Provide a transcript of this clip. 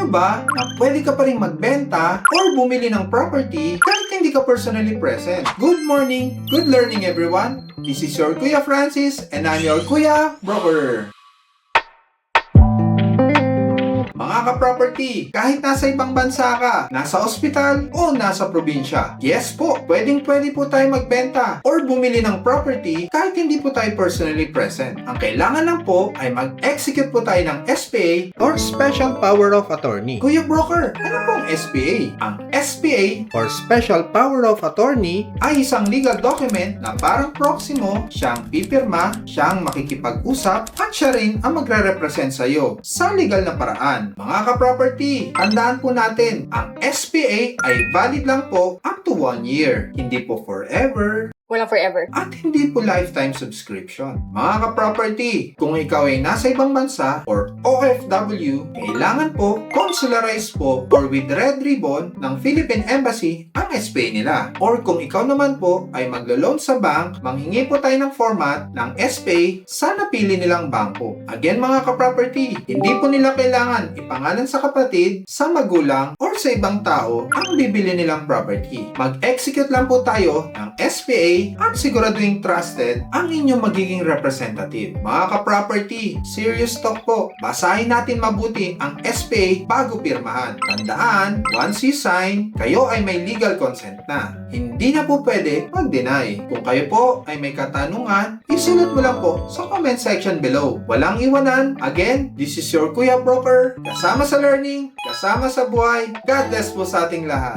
nyo ba na pwede ka pa rin magbenta or bumili ng property kahit hindi ka personally present? Good morning, good learning everyone! This is your Kuya Francis and I'm your Kuya Broker. Mga ka-property, kahit nasa ibang bansa ka, nasa ospital o nasa probinsya, yes po, pwedeng-pwede po tayo magbenta or bumili ng property kahit hindi po tayo personally present. Ang kailangan lang po ay mag-execute po tayo ng SPA or Special Power of Attorney. Kuya Broker, ano pong SPA? Ang SPA or Special Power of Attorney ay isang legal document na parang proxy mo, siyang pipirma, siyang makikipag-usap at siya rin ang magre-represent sa iyo sa legal na paraan. Mga ka-property, tandaan po natin, ang SPA ay valid lang po up to 1 year, hindi po forever. Walang forever. At hindi po lifetime subscription. Mga ka-property, kung ikaw ay nasa ibang bansa or OFW, kailangan po consularized po or with red ribbon ng Philippine Embassy ang SPA nila. Or kung ikaw naman po ay maglo-loan sa bank, manghingi po tayo ng format ng SPA sa napili nilang bangko. Again mga ka-property, hindi po nila kailangan ipangalan sa kapatid, sa magulang, or sa ibang tao ang bibili nilang property. Mag-execute lang po tayo ng SPA at siguraduhin trusted ang inyong magiging representative. Mga ka-property, serious talk po. Basahin natin mabuti ang SPA bago pirmahan. Tandaan, once you sign, kayo ay may legal consent na. Hindi na po pwede mag-deny. Kung kayo po ay may katanungan, isulat mo lang po sa comment section below. Walang iwanan. Again, this is your Kuya Broker. Kasama sa learning, kasama sa buhay. God bless po sa ating lahat.